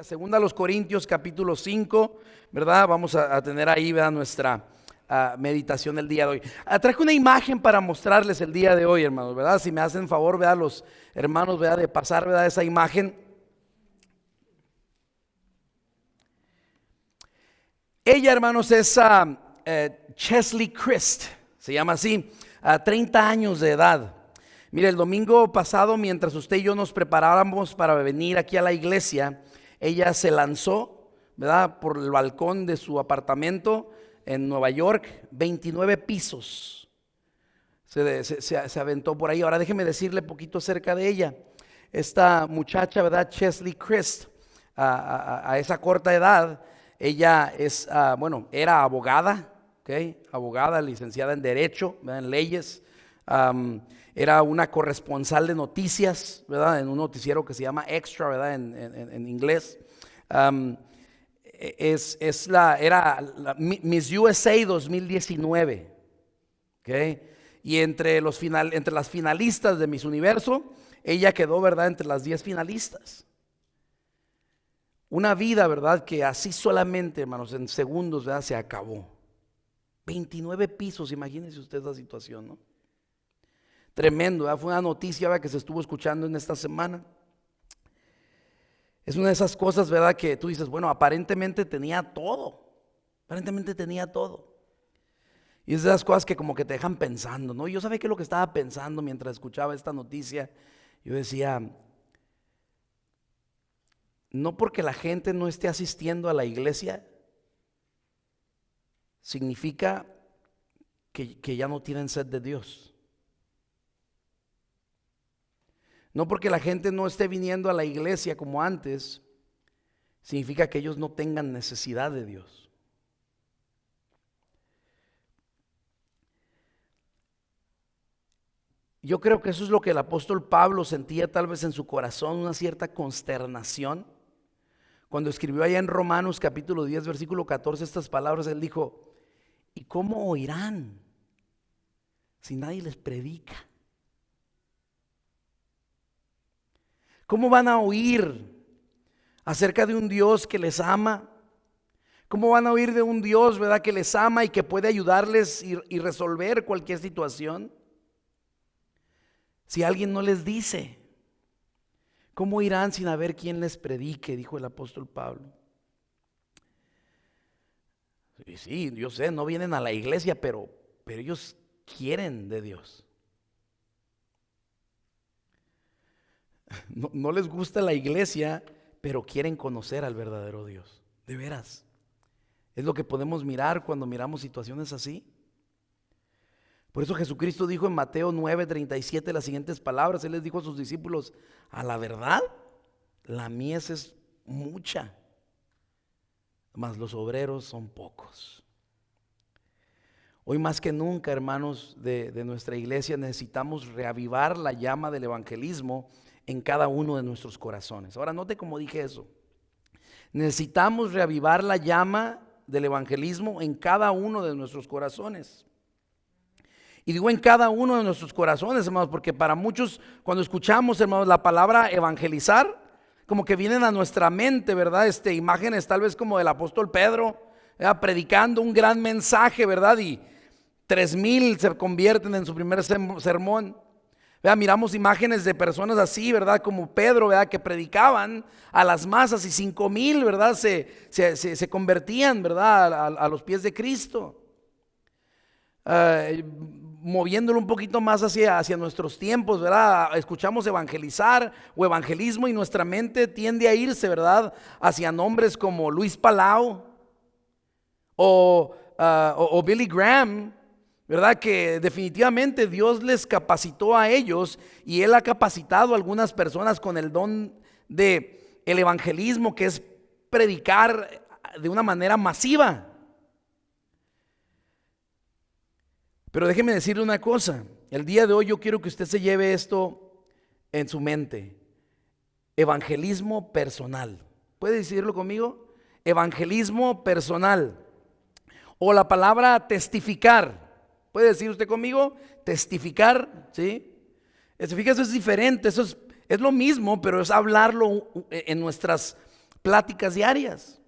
Segunda a los Corintios capítulo 5, ¿verdad? Vamos a tener ahí, ¿verdad? Nuestra meditación del día de hoy. Traje una imagen para mostrarles el día de hoy, hermanos, ¿verdad? Si me hacen favor, ¿verdad? Los hermanos, ¿verdad? De pasar, ¿verdad? Esa imagen. Ella, hermanos, es Cheslie Kryst, se llama así, 30 años de edad. Mire, el domingo pasado, mientras usted y yo nos preparábamos para venir aquí a la iglesia, ella se lanzó, ¿verdad? Por el balcón de su apartamento en Nueva York, 29 pisos. Se aventó por ahí. Ahora déjeme decirle poquito acerca de ella. Esta muchacha, ¿verdad? Cheslie Kryst, a esa corta edad, ella es, era abogada, ¿okay? Abogada, licenciada en Derecho, ¿verdad? En leyes. Era una corresponsal de noticias, ¿verdad? En un noticiero que se llama Extra, ¿verdad? En inglés. Era la Miss USA 2019, ¿okay? Y entre las finalistas de Miss Universo, ella quedó, ¿verdad? Entre las 10 finalistas. Una vida, ¿verdad? Que así solamente, hermanos, en segundos, ¿verdad? Se acabó. 29 pisos, imagínense usted esa situación, ¿no? Tremendo, ¿verdad? Fue una noticia, ¿verdad? Que se estuvo escuchando en esta semana. Es una de esas cosas, ¿verdad? Que tú dices, bueno, aparentemente tenía todo. Aparentemente tenía todo. Y es de esas cosas que como que te dejan pensando, ¿no? Yo sabía que lo que estaba pensando mientras escuchaba esta noticia. Yo decía, no porque la gente no esté asistiendo a la iglesia, significa que ya no tienen sed de Dios. No porque la gente no esté viniendo a la iglesia como antes, significa que ellos no tengan necesidad de Dios. Yo creo que eso es lo que el apóstol Pablo sentía tal vez en su corazón, una cierta consternación. Cuando escribió allá en Romanos capítulo 10, versículo 14 estas palabras, él dijo, ¿y cómo oirán si nadie les predica? ¿Cómo van a oír acerca de un Dios que les ama? ¿Cómo van a oír de un Dios, verdad, que les ama y que puede ayudarles y resolver cualquier situación? Si alguien no les dice, ¿cómo irán sin haber quien les predique? Dijo el apóstol Pablo. Y sí, yo sé, no vienen a la iglesia, pero ellos quieren de Dios. No les gusta la iglesia, pero quieren conocer al verdadero Dios. De veras. Es lo que podemos mirar cuando miramos situaciones así. Por eso Jesucristo dijo en Mateo 9:37 las siguientes palabras. Él les dijo a sus discípulos, a la verdad, la mies es mucha, mas los obreros son pocos. Hoy más que nunca, hermanos de nuestra iglesia, necesitamos reavivar la llama del evangelismo en cada uno de nuestros corazones. Ahora note cómo dije eso. Necesitamos reavivar la llama del evangelismo en cada uno de nuestros corazones. Y digo en cada uno de nuestros corazones, hermanos, porque para muchos cuando escuchamos, hermanos, la palabra evangelizar, como que vienen a nuestra mente, ¿verdad? Imágenes tal vez como del apóstol Pedro, ¿verdad? Predicando un gran mensaje, ¿verdad? Y 3,000 se convierten en su primer sermón. ¿Verdad? Miramos imágenes de personas así, ¿verdad? Como Pedro, ¿verdad? Que predicaban a las masas y 5,000, ¿verdad? Se convertían, ¿verdad? A los pies de Cristo. Moviéndolo un poquito más hacia nuestros tiempos, ¿verdad? Escuchamos evangelizar o evangelismo y nuestra mente tiende a irse, ¿verdad? Hacia nombres como Luis Palau o Billy Graham, ¿verdad? Que definitivamente Dios les capacitó a ellos y Él ha capacitado a algunas personas con el don de el evangelismo, que es predicar de una manera masiva. Pero déjeme decirle una cosa, el día de hoy yo quiero que usted se lleve esto en su mente. Evangelismo personal. ¿Puede decirlo conmigo? Evangelismo personal. O la palabra testificar. ¿Puede decir usted conmigo? Testificar, ¿sí? Fíjese, eso es diferente, eso es lo mismo, pero es hablarlo en nuestras pláticas diarias.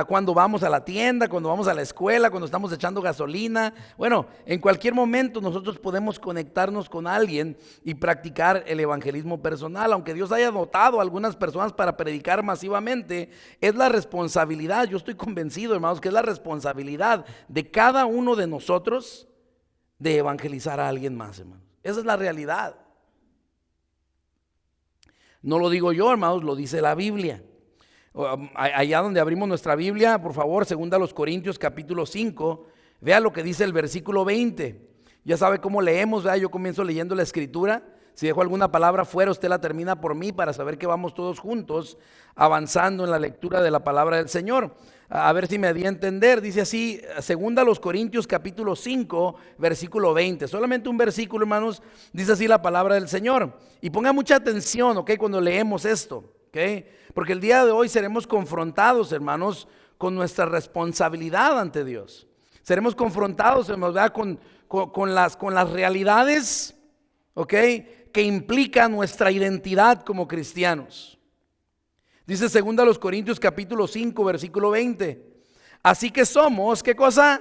Cuando vamos a la tienda, cuando vamos a la escuela, cuando estamos echando gasolina. Bueno, en cualquier momento nosotros podemos conectarnos con alguien y practicar el evangelismo personal. Aunque Dios haya dotado a algunas personas para predicar masivamente, es la responsabilidad, yo estoy convencido, hermanos, que es la responsabilidad de cada uno de nosotros de evangelizar a alguien más, hermanos. Esa es la realidad. No lo digo yo, hermanos, lo dice la Biblia. Allá donde abrimos nuestra Biblia, por favor, 2 Corintios capítulo 5, vea lo que dice el versículo 20. Ya sabe cómo leemos, ¿verdad? Yo comienzo leyendo la escritura. Si dejo alguna palabra fuera, usted la termina por mí para saber que vamos todos juntos avanzando en la lectura de la palabra del Señor. A ver si me di a entender. Dice así, 2 Corintios capítulo 5, versículo 20. Solamente un versículo, hermanos, dice así la palabra del Señor. Y ponga mucha atención, ¿ok? Cuando leemos esto, ¿ok? Porque el día de hoy seremos confrontados, hermanos, con nuestra responsabilidad ante Dios. Seremos confrontados, hermanos, ¿verdad? Con las realidades, ¿ok?, que implican nuestra identidad como cristianos. Dice 2 Corintios capítulo 5, versículo 20. Así que somos, ¿qué cosa?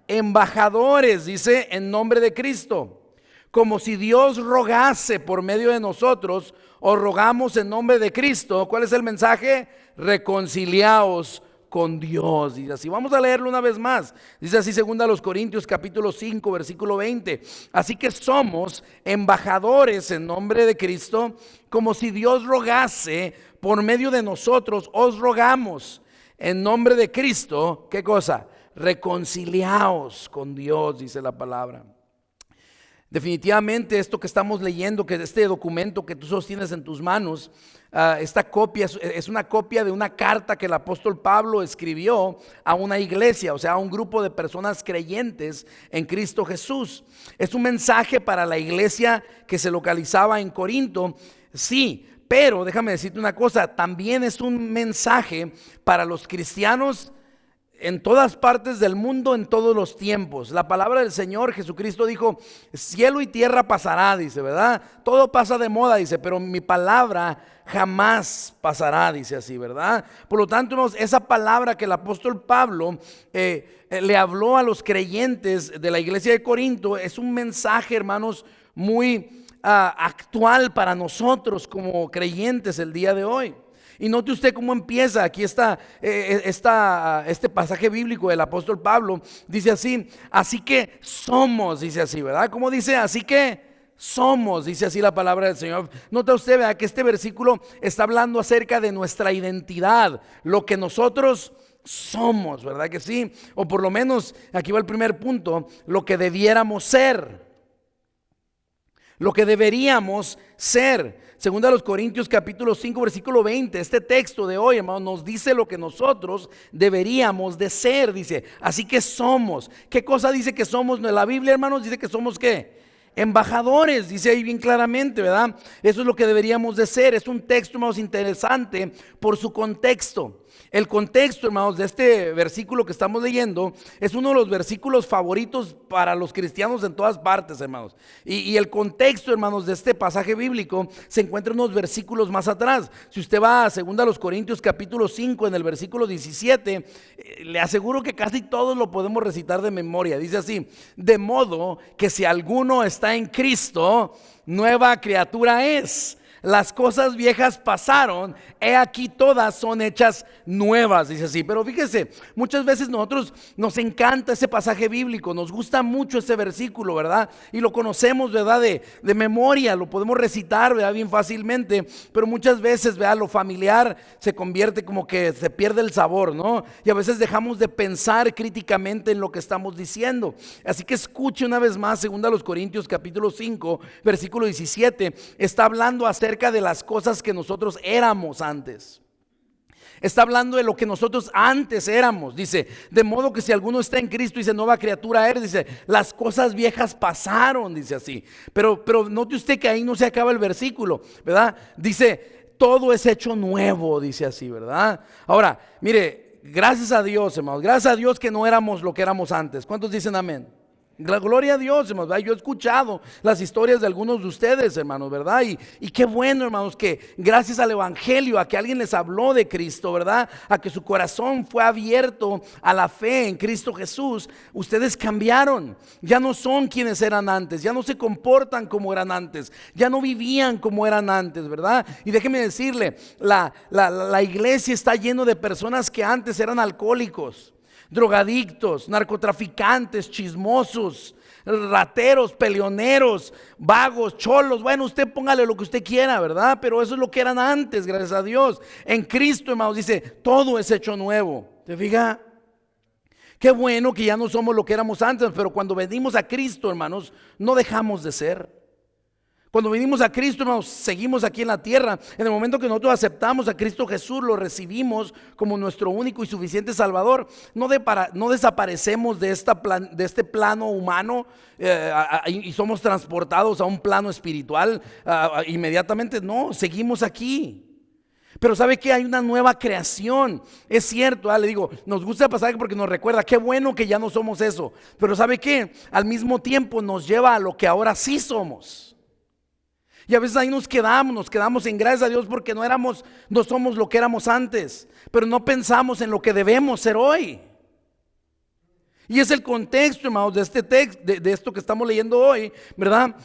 Embajadores, dice, en nombre de Cristo. Como si Dios rogase por medio de nosotros, o rogamos en nombre de Cristo. ¿Cuál es el mensaje? Reconciliaos con Dios. Dice así, vamos a leerlo una vez más. Dice así 2 Corintios capítulo 5, versículo 20. Así que somos embajadores en nombre de Cristo, como si Dios rogase por medio de nosotros. Os rogamos en nombre de Cristo, ¿qué cosa? Reconciliaos con Dios, dice la palabra. Definitivamente esto que estamos leyendo, que este documento que tú sostienes en tus manos, esta copia es una copia de una carta que el apóstol Pablo escribió a una iglesia, o sea, a un grupo de personas creyentes en Cristo Jesús. Es un mensaje para la iglesia que se localizaba en Corinto, sí, pero déjame decirte una cosa, también es un mensaje para los cristianos en todas partes del mundo, en todos los tiempos. La palabra del Señor Jesucristo dijo, cielo y tierra pasará, dice, ¿verdad? Todo pasa de moda, dice, pero mi palabra jamás pasará, dice así, ¿verdad? Por lo tanto, esa palabra que el apóstol Pablo le habló a los creyentes de la iglesia de Corinto es un mensaje, hermanos, muy actual para nosotros como creyentes el día de hoy. Y note usted cómo empieza. Aquí está este pasaje bíblico del apóstol Pablo. Dice así que somos, dice así, ¿verdad? ¿Cómo dice? Así que somos, dice así la palabra del Señor. Nota usted, ¿verdad?, que este versículo está hablando acerca de nuestra identidad, lo que nosotros somos, ¿verdad que sí? O por lo menos, aquí va el primer punto, lo que debiéramos ser. Lo que deberíamos ser. Segunda a los Corintios capítulo 5 versículo 20. Este texto de hoy, hermanos, nos dice lo que nosotros deberíamos de ser. Dice, así que somos. ¿Qué cosa dice que somos? La Biblia, hermanos, dice que somos ¿qué? Embajadores, dice ahí bien claramente, ¿verdad? Eso es lo que deberíamos de ser. Es un texto, hermanos, interesante por su contexto. El contexto, hermanos, de este versículo que estamos leyendo es uno de los versículos favoritos para los cristianos en todas partes, hermanos. Y el contexto, hermanos, de este pasaje bíblico se encuentra unos versículos más atrás. Si usted va a 2 Corintios capítulo 5 en el versículo 17, le aseguro que casi todos lo podemos recitar de memoria. Dice así, de modo que si alguno está en Cristo, nueva criatura es. Las cosas viejas pasaron, he aquí todas son hechas nuevas, dice así. Pero fíjese, muchas veces nosotros nos encanta ese pasaje bíblico, nos gusta mucho ese versículo, ¿verdad? Y lo conocemos, ¿verdad? De memoria, lo podemos recitar, ¿verdad? Bien fácilmente. Pero muchas veces, ¿verdad?, lo familiar se convierte como que se pierde el sabor, ¿no? Y a veces dejamos de pensar críticamente en lo que estamos diciendo. Así que escuche una vez más 2 Corintios capítulo 5, versículo 17. Está hablando acerca de las cosas que nosotros éramos antes. Está hablando de lo que nosotros antes éramos. Dice, de modo que si alguno está en Cristo, dice, nueva criatura eres. Dice, las cosas viejas pasaron, dice así. Pero note usted que ahí no se acaba el versículo, ¿verdad? Dice, todo es hecho nuevo, dice así, ¿verdad? Ahora, mire, gracias a Dios, hermanos, gracias a Dios que no éramos lo que éramos antes. ¿Cuántos dicen amén? Gloria a Dios, hermanos, ¿verdad? Yo he escuchado las historias de algunos de ustedes, hermanos, ¿verdad? Y qué bueno, hermanos, que gracias al Evangelio, a que alguien les habló de Cristo, ¿verdad? A que su corazón fue abierto a la fe en Cristo Jesús, ustedes cambiaron. Ya no son quienes eran antes, ya no se comportan como eran antes, ya no vivían como eran antes, ¿verdad? Y déjeme decirle, la iglesia está lleno de personas que antes eran alcohólicos, drogadictos, narcotraficantes, chismosos, rateros, peleoneros, vagos, cholos. Bueno, usted póngale lo que usted quiera, ¿verdad? Pero eso es lo que eran antes, gracias a Dios. En Cristo, hermanos, dice, todo es hecho nuevo. ¿Se fija? Qué bueno que ya no somos lo que éramos antes, pero cuando venimos a Cristo, hermanos, no dejamos de ser. Cuando venimos a Cristo, hermanos, seguimos aquí en la tierra. En el momento que nosotros aceptamos a Cristo Jesús, lo recibimos como nuestro único y suficiente Salvador. No desaparecemos de este plano humano y somos transportados a un plano espiritual inmediatamente. No, seguimos aquí. Pero ¿sabe qué? Hay una nueva creación. Es cierto, le digo, nos gusta el pasaje porque nos recuerda, qué bueno que ya no somos eso. Pero ¿sabe qué? Al mismo tiempo nos lleva a lo que ahora sí somos. Y a veces ahí nos quedamos en gracias a Dios porque no somos lo que éramos antes, pero no pensamos en lo que debemos ser hoy. Y es el contexto, hermanos, de este texto, de esto que estamos leyendo hoy, ¿verdad?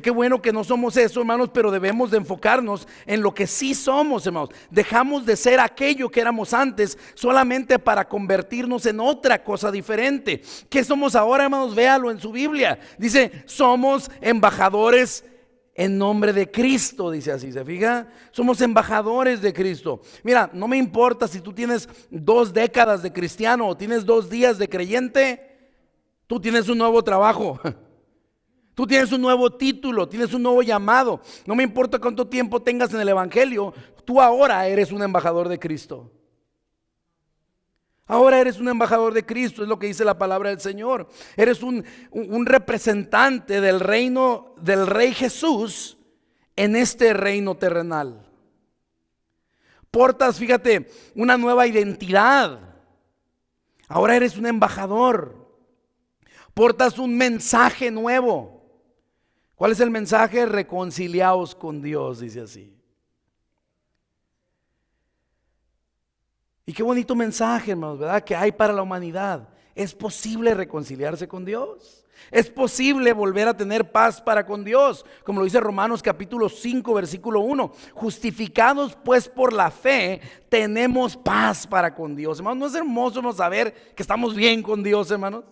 Qué bueno que no somos eso, hermanos, pero debemos de enfocarnos en lo que sí somos, hermanos. Dejamos de ser aquello que éramos antes solamente para convertirnos en otra cosa diferente. ¿Qué somos ahora, hermanos? Véalo en su Biblia. Dice, somos embajadores en nombre de Cristo, dice así, ¿se fija? Somos embajadores de Cristo. Mira, no me importa si tú tienes 2 décadas de cristiano o tienes 2 días de creyente, tú tienes un nuevo trabajo. Tú tienes un nuevo título, tienes un nuevo llamado. No me importa cuánto tiempo tengas en el Evangelio, tú ahora eres un embajador de Cristo. Ahora eres un embajador de Cristo, es lo que dice la palabra del Señor. Eres un representante del reino del Rey Jesús en este reino terrenal. Portas, fíjate, una nueva identidad. Ahora eres un embajador. Portas un mensaje nuevo. ¿Cuál es el mensaje? Reconciliaos con Dios, dice así. Y qué bonito mensaje, hermanos, ¿verdad? Que hay para la humanidad. Es posible reconciliarse con Dios. Es posible volver a tener paz para con Dios. Como lo dice Romanos capítulo 5, versículo 1. Justificados pues por la fe, tenemos paz para con Dios. Hermanos, ¿no es hermoso, hermanos, saber que estamos bien con Dios, hermanos?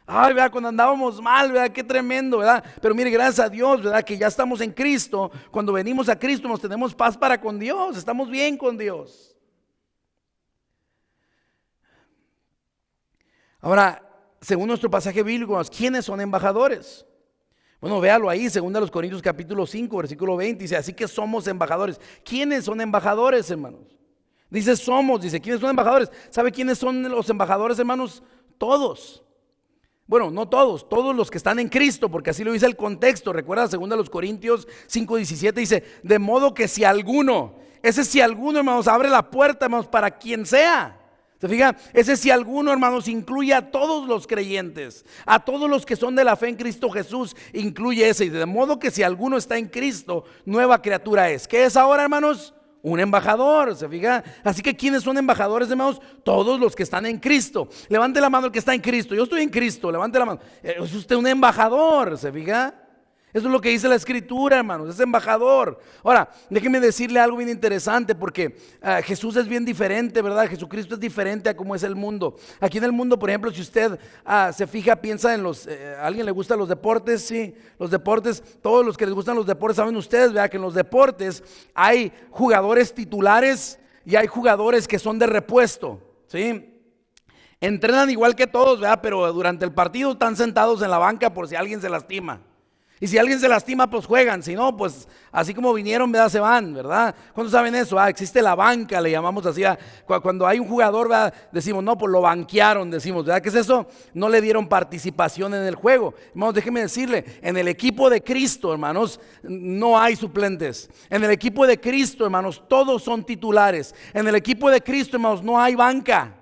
Ay, ¿verdad? Cuando andábamos mal, ¿verdad? Qué tremendo, ¿verdad? Pero mire, gracias a Dios, ¿verdad? Que ya estamos en Cristo. Cuando venimos a Cristo nos tenemos paz para con Dios. Estamos bien con Dios. Ahora, según nuestro pasaje bíblico, ¿quiénes son embajadores? Bueno, véalo ahí, 2 Corintios capítulo 5, versículo 20, dice, así que somos embajadores. ¿Quiénes son embajadores, hermanos? Dice, ¿quiénes son embajadores? ¿Sabe quiénes son los embajadores, hermanos? Todos. Bueno, no todos, todos los que están en Cristo, porque así lo dice el contexto. Recuerda, 2 Corintios 5, 17, dice, de modo que si alguno, hermanos, abre la puerta, hermanos, para quien sea. ¿Se fija? Ese si alguno, hermanos, incluye a todos los creyentes, a todos los que son de la fe en Cristo Jesús, incluye ese. De modo que si alguno está en Cristo, nueva criatura es. ¿Qué es ahora, hermanos? Un embajador, ¿se fija? Así que ¿quiénes son embajadores, hermanos? Todos los que están en Cristo. Levante la mano el que está en Cristo. Yo estoy en Cristo, levante la mano. Es usted un embajador, ¿se fija? Eso es lo que dice la Escritura, hermanos, es embajador. Ahora, déjeme decirle algo bien interesante, porque Jesús es bien diferente, ¿verdad? Jesucristo es diferente a cómo es el mundo. Aquí en el mundo, por ejemplo, si usted se fija, piensa en ¿a alguien le gustan los deportes? Sí, los deportes, todos los que les gustan los deportes, saben ustedes, ¿verdad? Que en los deportes hay jugadores titulares y hay jugadores que son de repuesto, ¿sí? Entrenan igual que todos, ¿verdad? Pero durante el partido están sentados en la banca por si alguien se lastima. Y si alguien se lastima, pues juegan. Si no, pues así como vinieron, ¿verdad? Se van, ¿verdad? ¿Cuántos saben eso? Existe la banca, le llamamos así. Cuando hay un jugador, ¿verdad? Decimos, no, pues lo banquearon, decimos, ¿verdad? ¿Qué es eso? No le dieron participación en el juego. Hermanos, déjenme decirle, en el equipo de Cristo, hermanos, no hay suplentes. En el equipo de Cristo, hermanos, todos son titulares. En el equipo de Cristo, hermanos, no hay banca.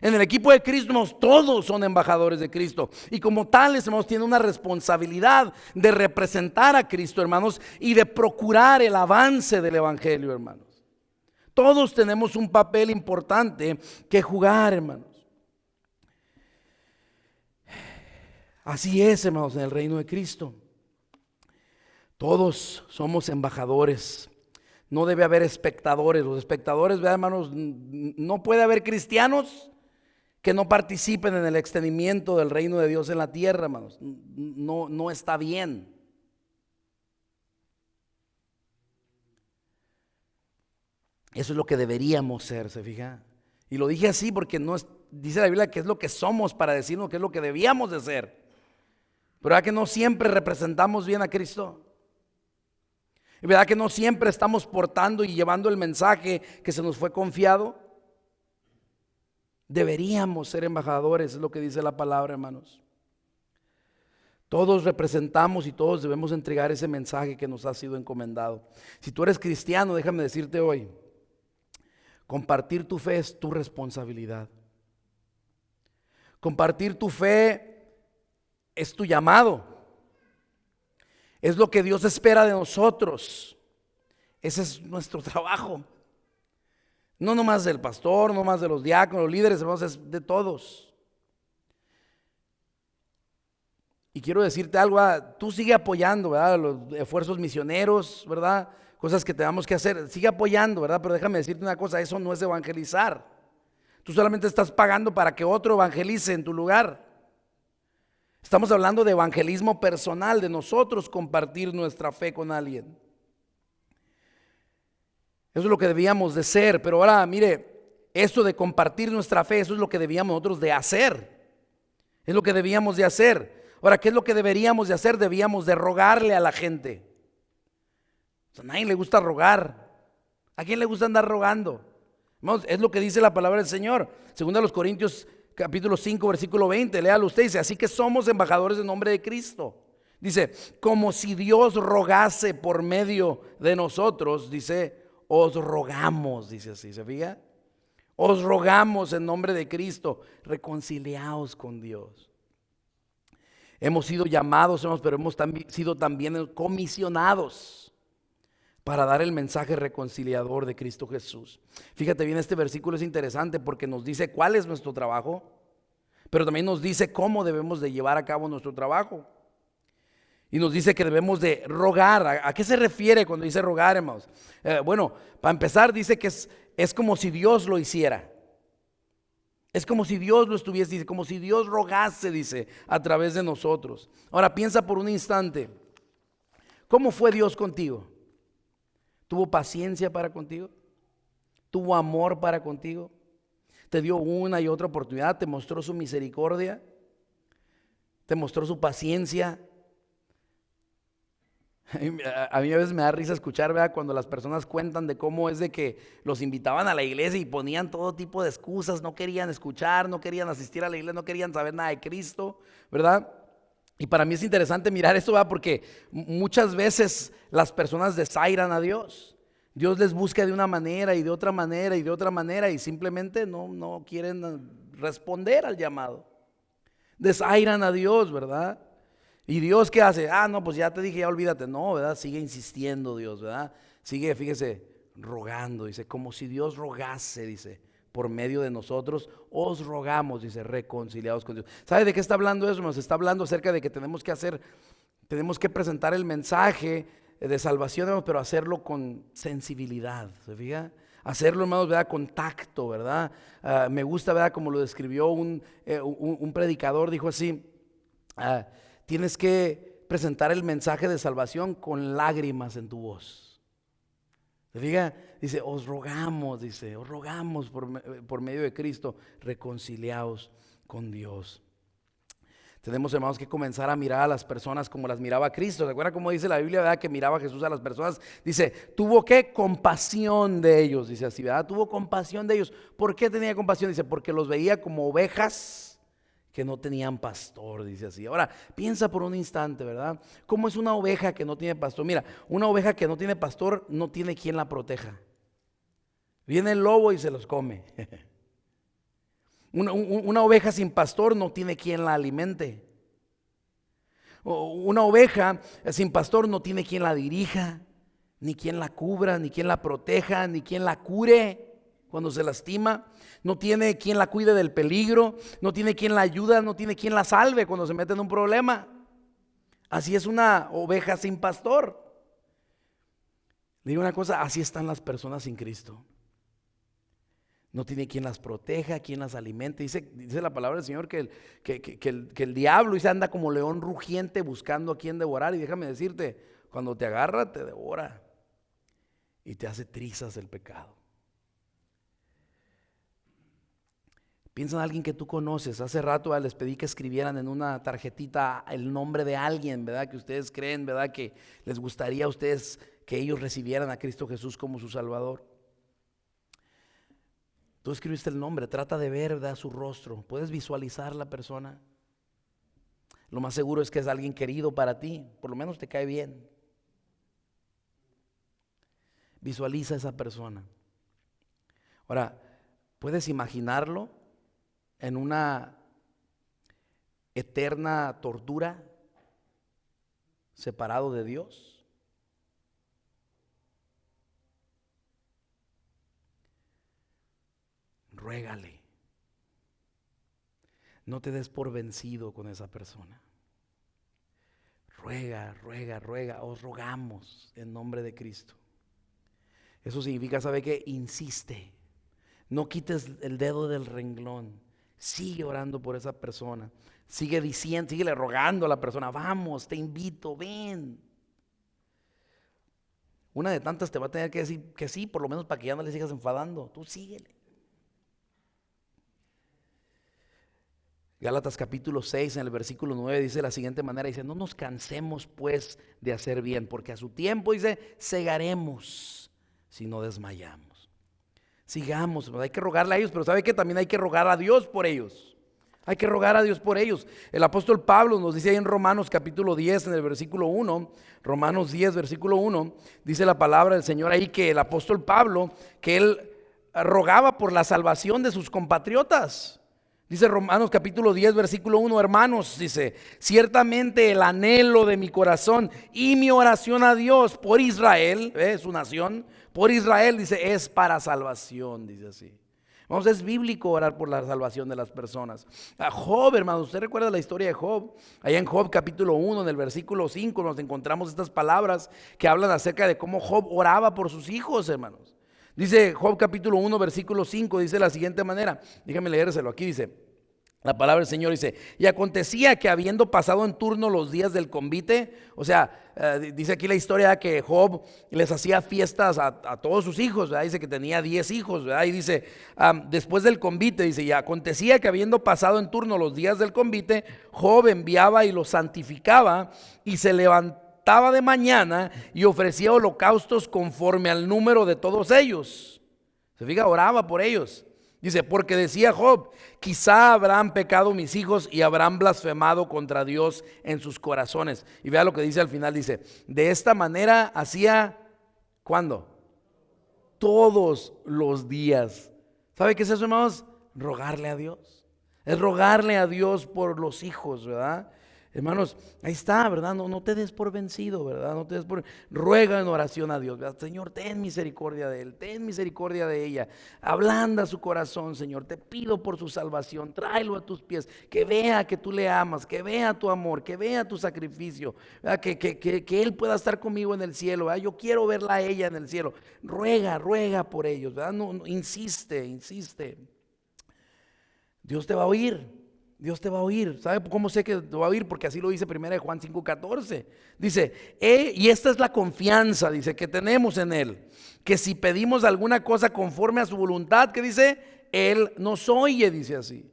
En el equipo de Cristo todos son embajadores de Cristo. Y como tales, hermanos, tienen una responsabilidad de representar a Cristo, hermanos, y de procurar el avance del evangelio, hermanos. Todos tenemos un papel importante que jugar, hermanos. Así es, hermanos, en el reino de Cristo. Todos somos embajadores. No debe haber espectadores. Los espectadores, ¿verdad, hermanos? No puede haber cristianos que no participen en el extendimiento del reino de Dios en la tierra, hermanos. No está bien. Eso es lo que deberíamos ser, ¿se fija? Y lo dije así porque dice la Biblia que es lo que somos para decirnos que es lo que debíamos de ser. Pero ¿verdad que no siempre representamos bien a Cristo? ¿Y verdad que no siempre estamos portando y llevando el mensaje que se nos fue confiado? Deberíamos ser embajadores, es lo que dice la palabra, hermanos. Todos representamos y todos debemos entregar ese mensaje que nos ha sido encomendado. Si tú eres cristiano, déjame decirte hoy, compartir tu fe es tu responsabilidad. Compartir tu fe es tu llamado. Es lo que Dios espera de nosotros. Ese es nuestro trabajo. No nomás del pastor, no más de los diáconos, los líderes, hermanos, es de todos. Y quiero decirte algo, tú sigue apoyando, ¿verdad? Los esfuerzos misioneros, ¿verdad? Cosas que tenemos que hacer, sigue apoyando, ¿verdad? Pero déjame decirte una cosa, eso no es evangelizar. Tú solamente estás pagando para que otro evangelice en tu lugar. Estamos hablando de evangelismo personal, de nosotros compartir nuestra fe con alguien. Eso es lo que debíamos de ser, pero ahora mire, eso de compartir nuestra fe, eso es lo que debíamos nosotros de hacer. Es lo que debíamos de hacer. Ahora, ¿qué es lo que deberíamos de hacer? Debíamos de rogarle a la gente. A nadie le gusta rogar. ¿A quién le gusta andar rogando? Es lo que dice la palabra del Señor. Según a los Corintios capítulo 5 versículo 20, léalo usted, dice, así que somos embajadores en nombre de Cristo. Dice, como si Dios rogase por medio de nosotros, dice, os rogamos, dice así, ¿se fija? Os rogamos en nombre de Cristo, reconciliaos con Dios. Hemos sido llamados, hermanos, pero hemos sido también comisionados para dar el mensaje reconciliador de Cristo Jesús. Fíjate bien, este versículo es interesante porque nos dice cuál es nuestro trabajo, pero también nos dice cómo debemos de llevar a cabo nuestro trabajo. Y nos dice que debemos de rogar. ¿A qué se refiere cuando dice rogar, hermanos? Bueno, para empezar dice que es como si Dios lo hiciera. Es como si Dios lo estuviese, dice, como si Dios rogase, dice, a través de nosotros. Ahora piensa por un instante, ¿cómo fue Dios contigo? ¿Tuvo paciencia para contigo? ¿Tuvo amor para contigo? ¿Te dio una y otra oportunidad? ¿Te mostró su misericordia? ¿Te mostró su paciencia? A mí a veces me da risa escuchar, ¿verdad? Cuando las personas cuentan de cómo es de que los invitaban a la iglesia y ponían todo tipo de excusas, no querían escuchar, no querían asistir a la iglesia, no querían saber nada de Cristo, ¿verdad? Y para mí es interesante mirar esto, ¿verdad? Porque muchas veces las personas desairan a Dios. Dios les busca de una manera y de otra manera y de otra manera y simplemente no quieren responder al llamado. Desairan a Dios, ¿verdad? ¿Y Dios qué hace? No, pues ya te dije, ya olvídate. No, ¿verdad? Sigue insistiendo Dios, ¿verdad? Sigue, fíjese, rogando, dice, como si Dios rogase, dice, por medio de nosotros, os rogamos, dice, reconciliados con Dios. ¿Sabe de qué está hablando eso? Nos está hablando acerca de que tenemos que presentar el mensaje de salvación, pero hacerlo con sensibilidad, ¿se fija? Hacerlo, hermanos, ¿verdad? Con tacto, ¿verdad? Me gusta, ¿verdad? Como lo describió un predicador, dijo así, tienes que presentar el mensaje de salvación con lágrimas en tu voz. ¿Se fija? Dice, os rogamos por medio de Cristo, reconciliaos con Dios. Tenemos, hermanos, que comenzar a mirar a las personas como las miraba Cristo. ¿Recuerda cómo dice la Biblia, verdad? Que miraba a Jesús a las personas. Dice, tuvo ¿qué? Compasión de ellos, dice así, ¿verdad? Tuvo compasión de ellos. ¿Por qué tenía compasión? Dice, porque los veía como ovejas que no tenían pastor, dice así. Ahora, piensa por un instante, ¿verdad? ¿Cómo es una oveja que no tiene pastor? Mira, una oveja que no tiene pastor no tiene quien la proteja. Viene el lobo y se los come. Una oveja sin pastor no tiene quien la alimente. Una oveja sin pastor no tiene quien la dirija, ni quien la cubra, ni quien la proteja, ni quien la cure cuando se lastima. No tiene quien la cuide del peligro, no tiene quien la ayuda, no tiene quien la salve cuando se mete en un problema. Así es una oveja sin pastor. Le digo una cosa, así están las personas sin Cristo. No tiene quien las proteja, quien las alimente. Dice la palabra del Señor que el diablo dice, anda como león rugiente buscando a quien devorar. Y déjame decirte, cuando te agarra, te devora y te hace trizas el pecado. Piensa en alguien que tú conoces. Hace rato les pedí que escribieran en una tarjetita el nombre de alguien, ¿verdad? Que ustedes creen, ¿verdad? Que les gustaría a ustedes que ellos recibieran a Cristo Jesús como su Salvador. Tú escribiste el nombre, trata de ver, ¿verdad?, su rostro. Puedes visualizar la persona. Lo más seguro es que es alguien querido para ti, por lo menos te cae bien. Visualiza a esa persona. Ahora, ¿puedes imaginarlo en una eterna tortura, separado de Dios? Ruégale. No te des por vencido con esa persona. Ruega, ruega, ruega. Os rogamos en nombre de Cristo. Eso significa, ¿sabe qué? Insiste. No quites el dedo del renglón. Sigue orando por esa persona. Sigue diciendo, síguele rogando a la persona. Vamos, te invito, ven. Una de tantas te va a tener que decir que sí, por lo menos para que ya no le sigas enfadando. Tú síguele. Gálatas capítulo 6 en el versículo 9 dice de la siguiente manera, dice, no nos cansemos pues de hacer bien, porque a su tiempo, dice, segaremos si no desmayamos. Sigamos, hay que rogarle a ellos, pero ¿sabe qué? También hay que rogar a Dios por ellos. Hay que rogar a Dios por ellos. El apóstol Pablo nos dice ahí en Romanos capítulo 10 en el versículo 1, Romanos 10 versículo 1, dice la palabra del Señor ahí que el apóstol Pablo, que él rogaba por la salvación de sus compatriotas. Dice Romanos capítulo 10 versículo 1, hermanos, dice, ciertamente el anhelo de mi corazón y mi oración a Dios por Israel, su nación, por Israel, dice, es para salvación, dice así. Vamos, es bíblico orar por la salvación de las personas. A Job, hermanos, usted recuerda la historia de Job. Allá en Job capítulo 1, en el versículo 5, nos encontramos estas palabras que hablan acerca de cómo Job oraba por sus hijos, hermanos. Dice Job capítulo 1 versículo 5, dice de la siguiente manera, déjame leérselo, aquí dice, la palabra del Señor dice, y acontecía que habiendo pasado en turno los días del convite, o sea, dice aquí la historia que Job les hacía fiestas a todos sus hijos, ¿verdad? Dice que tenía 10 hijos, ¿verdad? Y dice, después del convite, dice, y acontecía que habiendo pasado en turno los días del convite, Job enviaba y los santificaba y se levantaba de mañana y ofrecía holocaustos conforme al número de todos ellos. Se fija, oraba por ellos. Dice, porque decía Job, quizá habrán pecado mis hijos y habrán blasfemado contra Dios en sus corazones. Y vea lo que dice al final, dice, de esta manera hacía, ¿cuándo? Todos los días. ¿Sabe qué es eso, hermanos? Rogarle a Dios. Es rogarle a Dios por los hijos, ¿verdad? Hermanos, ahí está, ¿verdad? No te des por vencido, ¿verdad? No te des por... Ruega en oración a Dios, ¿verdad? Señor, ten misericordia de él, ten misericordia de ella. Ablanda su corazón, Señor. Te pido por su salvación. Tráelo a tus pies. Que vea que tú le amas, que vea tu amor, que vea tu sacrificio. Que él pueda estar conmigo en el cielo, ¿verdad? Yo quiero verla a ella en el cielo. Ruega por ellos, ¿verdad? No, insiste. Dios te va a oír. Dios te va a oír. ¿Sabe cómo sé que te va a oír? Porque así lo dice 1 Juan 5:14. Dice, y esta es la confianza, dice, que tenemos en Él, que si pedimos alguna cosa conforme a su voluntad, que dice, Él nos oye, dice así.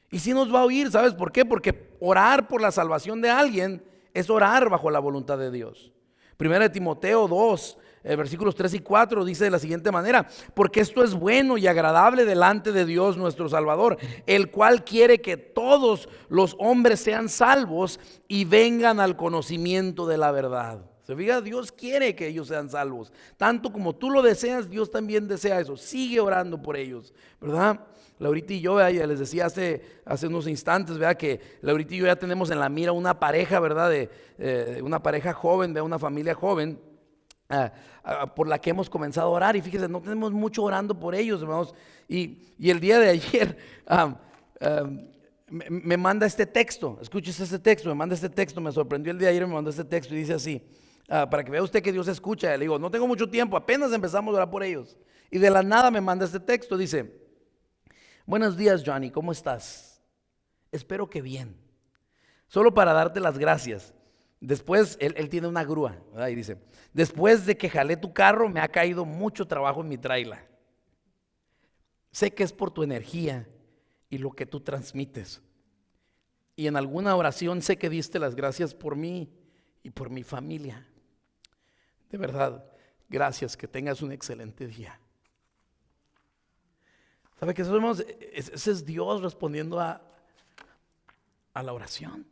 Y sí nos va a oír, ¿sabes por qué? Porque orar por la salvación de alguien es orar bajo la voluntad de Dios. 1 Timoteo 2, versículos 3 y 4 dice de la siguiente manera, porque esto es bueno y agradable delante de Dios nuestro Salvador, el cual quiere que todos los hombres sean salvos y vengan al conocimiento de la verdad. Se fija, Dios quiere que ellos sean salvos. Tanto como tú lo deseas, Dios también desea eso. Sigue orando por ellos, ¿verdad? Laurita y yo, ya les decía hace unos instantes, ¿verdad? Que Laurita y yo ya tenemos en la mira una pareja, ¿verdad? Una pareja joven, de una familia joven, por la que hemos comenzado a orar. Y fíjense, no tenemos mucho orando por ellos, hermanos. Y el día de ayer me manda este texto. Escuches este texto, me manda este texto. Me sorprendió el día de ayer, me mandó este texto y dice así, para que vea usted que Dios escucha. Le digo, no tengo mucho tiempo, apenas empezamos a orar por ellos. Y de la nada me manda este texto, dice: buenos días, Johnny, ¿cómo estás? Espero que bien. Solo para darte las gracias. Después, él tiene una grúa, ¿verdad? Y dice: después de que jalé tu carro, me ha caído mucho trabajo en mi tráiler. Sé que es por tu energía y lo que tú transmites. Y en alguna oración sé que diste las gracias por mí y por mi familia. De verdad, gracias, que tengas un excelente día. ¿Sabe qué, hermanos? Ese es Dios respondiendo a la oración.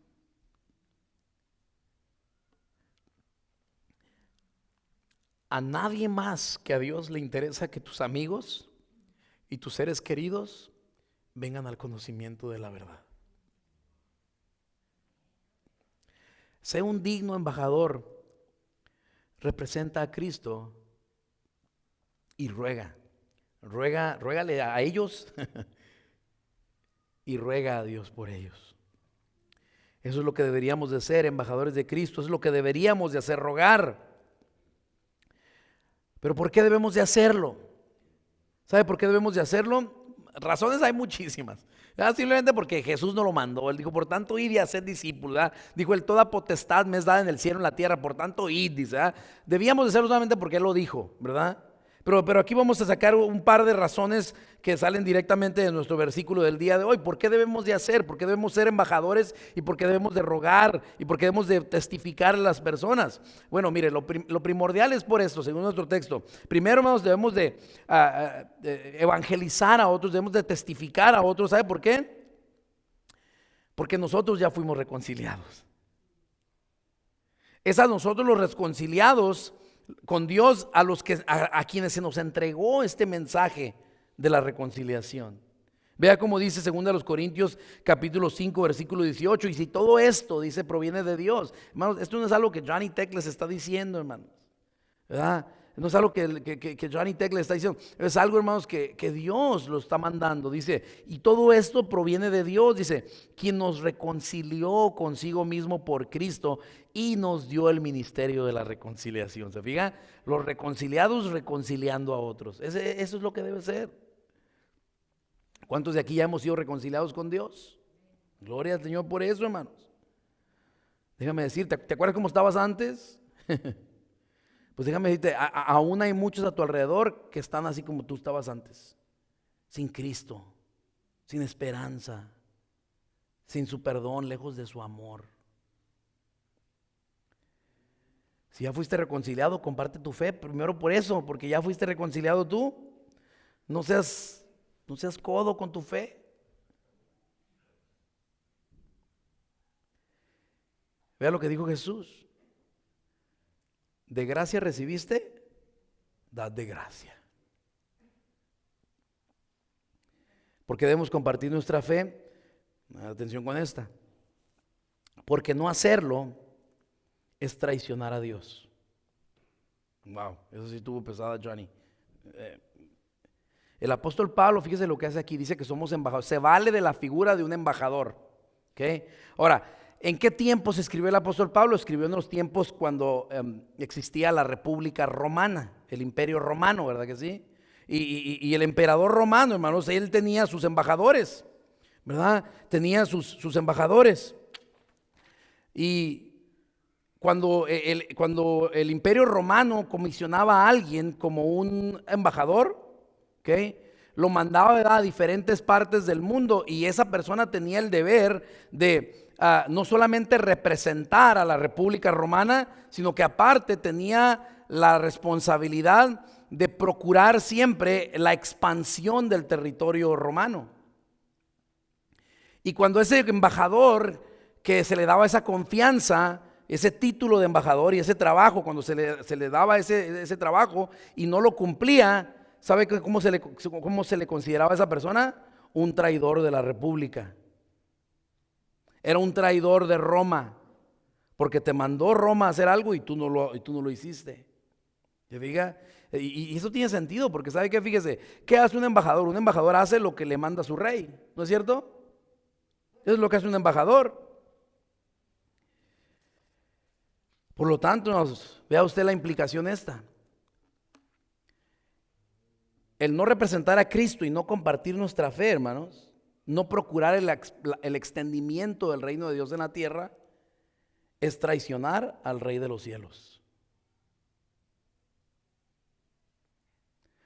A nadie más que a Dios le interesa que tus amigos y tus seres queridos vengan al conocimiento de la verdad. Sé un digno embajador, representa a Cristo y ruégale a ellos y ruega a Dios por ellos. Eso es lo que deberíamos de ser, embajadores de Cristo. Eso es lo que deberíamos de hacer, rogar. Pero ¿por qué debemos de hacerlo? ¿Sabe por qué debemos de hacerlo? Razones hay muchísimas. Simplemente porque Jesús nos lo mandó. Él dijo: por tanto, id y haced discípulos. Dijo él: toda potestad me es dada en el cielo y en la tierra. Por tanto, id, dice. Debíamos de hacerlo solamente porque Él lo dijo, ¿verdad? Pero aquí vamos a sacar un par de razones que salen directamente de nuestro versículo del día de hoy. ¿Por qué debemos de hacer? ¿Por qué debemos ser embajadores? ¿Y por qué debemos de rogar? ¿Y por qué debemos de testificar a las personas? Bueno, mire, lo primordial es por esto, según nuestro texto. Primero, hermanos, debemos de evangelizar a otros, debemos de testificar a otros. ¿Sabe por qué? Porque nosotros ya fuimos reconciliados. Es a nosotros los reconciliados con Dios a quienes se nos entregó este mensaje de la reconciliación. Vea cómo dice 2 Corintios capítulo 5 versículo 18: y si todo esto, dice, proviene de Dios. Hermanos, esto no es algo que Johnny Tech les está diciendo, hermanos, ¿verdad? No es algo que Johnny Tech les está diciendo. Es algo, hermanos, que Dios lo está mandando. Dice, y todo esto proviene de Dios. Dice, quien nos reconcilió consigo mismo por Cristo y nos dio el ministerio de la reconciliación. ¿Se fija? Los reconciliados reconciliando a otros. Eso es lo que debe ser. ¿Cuántos de aquí ya hemos sido reconciliados con Dios? Gloria al Señor por eso, hermanos. Déjame decirte, ¿te acuerdas cómo estabas antes? Pues déjame decirte, aún hay muchos a tu alrededor que están así como tú estabas antes, sin Cristo, sin esperanza, sin su perdón, lejos de su amor. Si ya fuiste reconciliado, comparte tu fe, primero por eso, porque ya fuiste reconciliado tú. No seas codo con tu fe. Vea lo que dijo Jesús: de gracia recibiste, dad de gracia. Porque debemos compartir nuestra fe. Atención con esta. Porque no hacerlo es traicionar a Dios. Wow, eso sí estuvo pesada, Johnny. El apóstol Pablo, fíjese lo que hace aquí, dice que somos embajadores. Se vale de la figura de un embajador. ¿Okay? Ahora, ¿en qué tiempos escribió el apóstol Pablo? Escribió en los tiempos cuando existía la República Romana, el Imperio Romano, ¿verdad que sí? Y el emperador romano, hermanos, él tenía sus embajadores, ¿verdad? Tenía sus embajadores. Y cuando el Imperio Romano comisionaba a alguien como un embajador, ¿okay?, lo mandaba, ¿verdad?, a diferentes partes del mundo, y esa persona tenía el deber de no solamente representar a la República Romana, sino que aparte tenía la responsabilidad de procurar siempre la expansión del territorio romano. Y cuando ese embajador, que se le daba esa confianza, ese título de embajador y ese trabajo, cuando se le daba ese trabajo y no lo cumplía, ¿sabe cómo se le consideraba a esa persona? Un traidor de la República. Era un traidor de Roma, porque te mandó Roma a hacer algo y tú no lo hiciste. ¿Se fija? Y eso tiene sentido, porque ¿sabe qué? Fíjese, ¿qué hace un embajador? Un embajador hace lo que le manda su rey, ¿no es cierto? Eso es lo que hace un embajador. Por lo tanto, vea usted la implicación esta. El no representar a Cristo y no compartir nuestra fe, hermanos, no procurar el extendimiento del reino de Dios en la tierra, es traicionar al Rey de los cielos.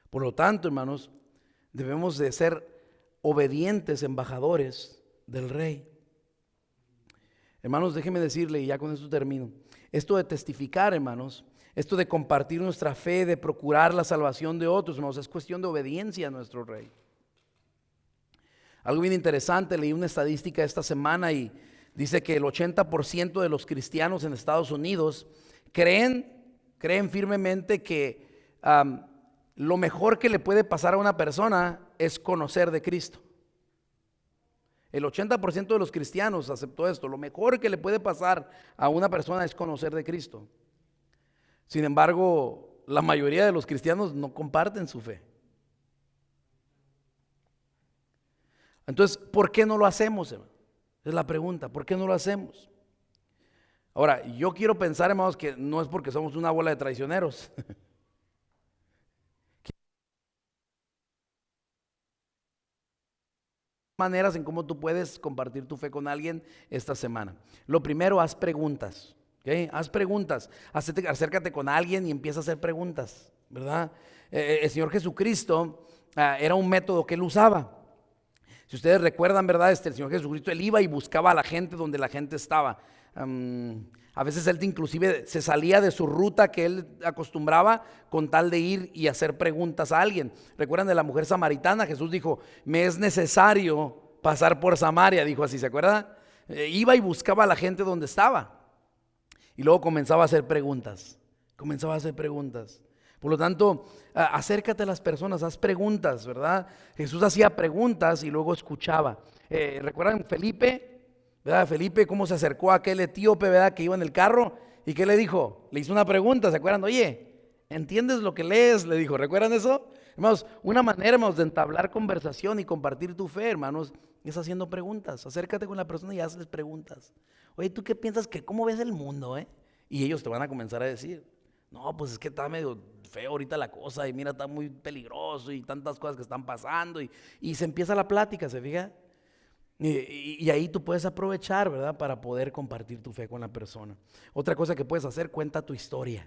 Por lo tanto, hermanos, debemos de ser obedientes embajadores del Rey. Hermanos, déjenme decirle, y ya con esto termino, esto de testificar, hermanos, esto de compartir nuestra fe, de procurar la salvación de otros, hermanos, es cuestión de obediencia a nuestro Rey. Algo bien interesante, leí una estadística esta semana y dice que el 80% de los cristianos en Estados Unidos creen firmemente que lo mejor que le puede pasar a una persona es conocer de Cristo. El 80% de los cristianos aceptó esto. Lo mejor que le puede pasar a una persona es conocer de Cristo. Sin embargo, la mayoría de los cristianos no comparten su fe. Entonces, ¿por qué no lo hacemos, hermano? Es la pregunta, ¿por qué no lo hacemos? Ahora, yo quiero pensar, hermanos, que no es porque somos una bola de traicioneros. Maneras en cómo tú puedes compartir tu fe con alguien esta semana. Lo primero, haz preguntas. ¿Okay? Haz preguntas. Acércate con alguien y empieza a hacer preguntas, ¿verdad? El Señor Jesucristo era un método que él usaba. Si ustedes recuerdan, ¿verdad? El Señor Jesucristo, él iba y buscaba a la gente donde la gente estaba. A veces él inclusive se salía de su ruta que él acostumbraba con tal de ir y hacer preguntas a alguien. ¿Recuerdan de la mujer samaritana? Jesús dijo, me es necesario pasar por Samaria, dijo así, ¿se acuerdan? Iba y buscaba a la gente donde estaba. Y luego comenzaba a hacer preguntas. Por lo tanto, acércate a las personas, haz preguntas, ¿verdad? Jesús hacía preguntas y luego escuchaba. ¿Recuerdan Felipe? ¿Verdad? Felipe, cómo se acercó a aquel etíope, ¿verdad? Que iba en el carro y ¿qué le dijo? Le hizo una pregunta, ¿se acuerdan? Oye, ¿entiendes lo que lees? Le dijo, ¿recuerdan eso? Hermanos, una manera, hermanos, de entablar conversación y compartir tu fe, hermanos, es haciendo preguntas. Acércate con la persona y hazles preguntas. Oye, ¿tú qué piensas cómo ves el mundo, eh? Y ellos te van a comenzar a decir, no, pues es que está medio feo ahorita la cosa y mira, está muy peligroso y tantas cosas que están pasando y se empieza la plática, ¿se fija? Y ahí tú puedes aprovechar, ¿verdad? Para poder compartir tu fe con la persona. Otra cosa que puedes hacer, cuenta tu historia.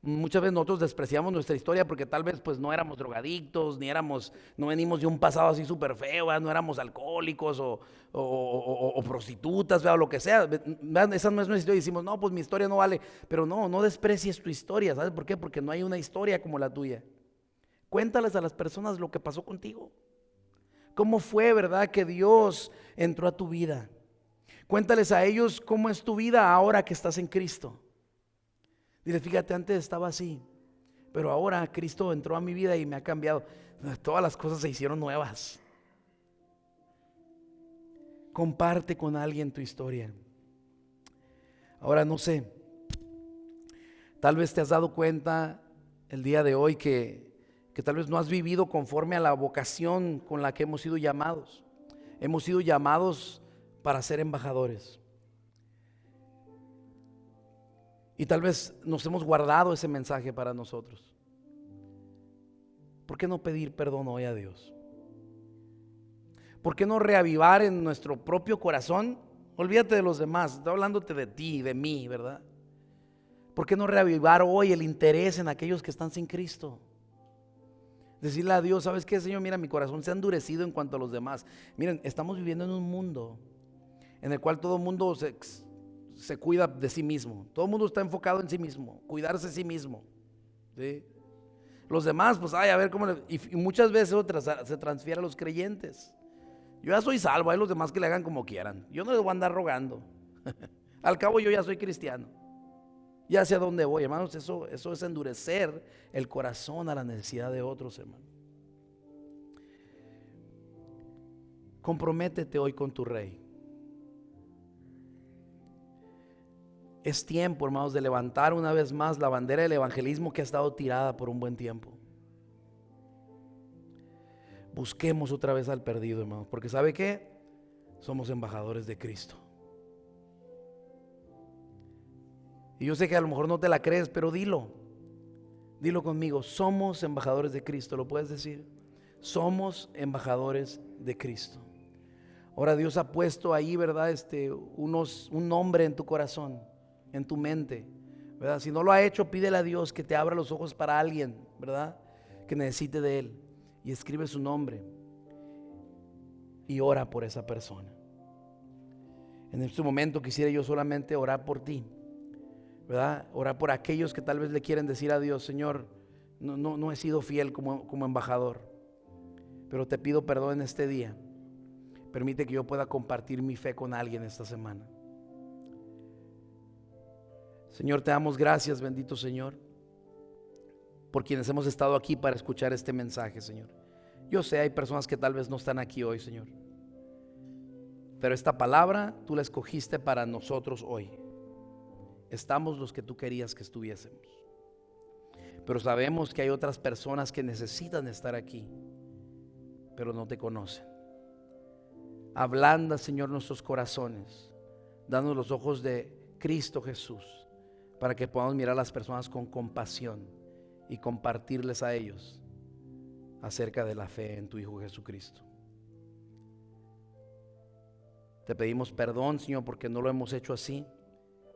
Muchas veces nosotros despreciamos nuestra historia porque tal vez pues no éramos drogadictos, no venimos de un pasado así súper feo, ¿verdad? No éramos alcohólicos o prostitutas, ¿verdad? O lo que sea, ¿verdad? Esa no es nuestra historia y decimos, no, pues mi historia no vale, pero no desprecies tu historia, ¿sabes por qué? Porque no hay una historia como la tuya. Cuéntales a las personas lo que pasó contigo. ¿Cómo fue, verdad, que Dios entró a tu vida? Cuéntales a ellos cómo es tu vida ahora que estás en Cristo. Dile, fíjate, antes estaba así, pero ahora Cristo entró a mi vida y me ha cambiado. Todas las cosas se hicieron nuevas. Comparte con alguien tu historia. Ahora no sé, tal vez te has dado cuenta el día de hoy que tal vez no has vivido conforme a la vocación con la que hemos sido llamados. Hemos sido llamados para ser embajadores. Y tal vez nos hemos guardado ese mensaje para nosotros. ¿Por qué no pedir perdón hoy a Dios? ¿Por qué no reavivar en nuestro propio corazón? Olvídate de los demás, estoy hablándote de ti, de mí, ¿verdad? ¿Por qué no reavivar hoy el interés en aquellos que están sin Cristo? Decirle a Dios, ¿sabes qué, Señor? Mira, mi corazón se ha endurecido en cuanto a los demás. Miren, estamos viviendo en un mundo en el cual todo el mundo se cuida de sí mismo. Todo el mundo está enfocado en sí mismo, cuidarse de sí mismo, ¿sí? Los demás, pues, a ver cómo y muchas veces se transfiere a los creyentes. Yo ya soy salvo, hay los demás que le hagan como quieran. Yo no les voy a andar rogando. Al cabo yo ya soy cristiano, ya sé a dónde voy, hermanos. Eso es endurecer el corazón a la necesidad de otros, hermanos. Comprométete hoy con tu Rey. Es tiempo, hermanos, de levantar una vez más la bandera del evangelismo que ha estado tirada por un buen tiempo. Busquemos otra vez al perdido, hermanos, porque ¿sabe qué? Somos embajadores de Cristo. Y yo sé que a lo mejor no te la crees, pero dilo conmigo: somos embajadores de Cristo. ¿Lo puedes decir? Somos embajadores de Cristo. Ahora Dios ha puesto ahí, ¿verdad? Un nombre en tu corazón, en tu mente, ¿verdad? Si no lo ha hecho, pídele a Dios que te abra los ojos para alguien, ¿verdad?, que necesite de Él, y escribe su nombre y ora por esa persona. En este momento quisiera yo solamente orar por ti, ¿verdad? Orar por aquellos que tal vez le quieren decir a Dios: Señor, no he sido fiel como embajador, pero te pido perdón en este día. Permite que yo pueda compartir mi fe con alguien esta semana. Señor, te damos gracias, bendito Señor, por quienes hemos estado aquí para escuchar este mensaje, Señor. Yo sé, hay personas que tal vez no están aquí hoy, Señor, pero esta palabra tú la escogiste para nosotros hoy. Estamos los que tú querías que estuviésemos, pero sabemos que hay otras personas que necesitan estar aquí, pero no te conocen. Ablanda, Señor, nuestros corazones, danos los ojos de Cristo Jesús, para que podamos mirar a las personas con compasión y compartirles a ellos acerca de la fe en tu Hijo Jesucristo. Te pedimos perdón, Señor, porque no lo hemos hecho así,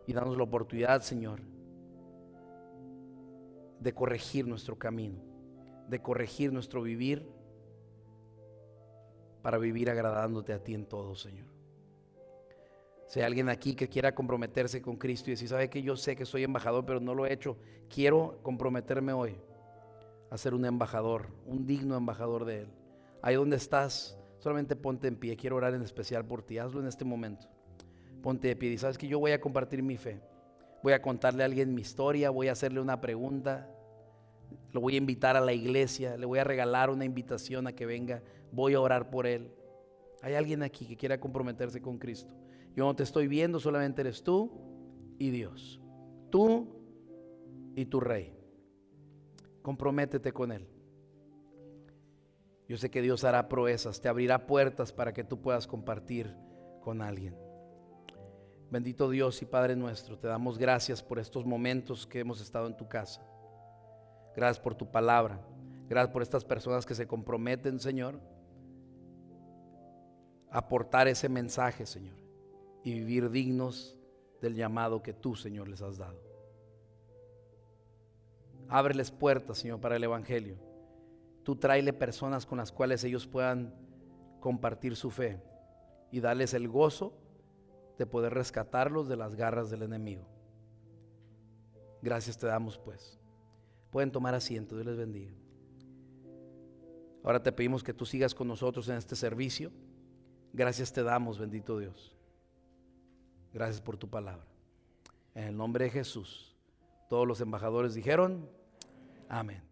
y danos la oportunidad, Señor, de corregir nuestro camino, de corregir nuestro vivir, para vivir agradándote a ti en todo, Señor. Si hay alguien aquí que quiera comprometerse con Cristo y decir: sabe que yo sé que soy embajador, pero no lo he hecho, quiero comprometerme hoy a ser un embajador, un digno embajador de Él. Ahí donde estás, solamente ponte en pie. Quiero orar en especial por ti. Hazlo en este momento. Ponte de pie y sabes que yo voy a compartir mi fe. Voy a contarle a alguien mi historia, voy a hacerle una pregunta, lo voy a invitar a la iglesia, le voy a regalar una invitación a que venga, voy a orar por él. Hay alguien aquí que quiera comprometerse con Cristo. Yo no te estoy viendo, solamente eres tú y Dios, tú y tu Rey. Comprométete con Él. Yo sé que Dios hará proezas, te abrirá puertas para que tú puedas compartir con alguien. Bendito Dios y Padre nuestro, te damos gracias por estos momentos que hemos estado en tu casa. Gracias por tu palabra. Gracias por estas personas que se comprometen, Señor, a aportar ese mensaje, Señor, y vivir dignos del llamado que tú, Señor, les has dado. Ábreles puertas, Señor, para el evangelio. Tú tráele personas con las cuales ellos puedan compartir su fe y darles el gozo de poder rescatarlos de las garras del enemigo. Gracias te damos, pues. Pueden tomar asiento, Dios les bendiga. Ahora te pedimos que tú sigas con nosotros en este servicio. Gracias te damos, bendito Dios. Gracias por tu palabra. En el nombre de Jesús, todos los embajadores dijeron: amén.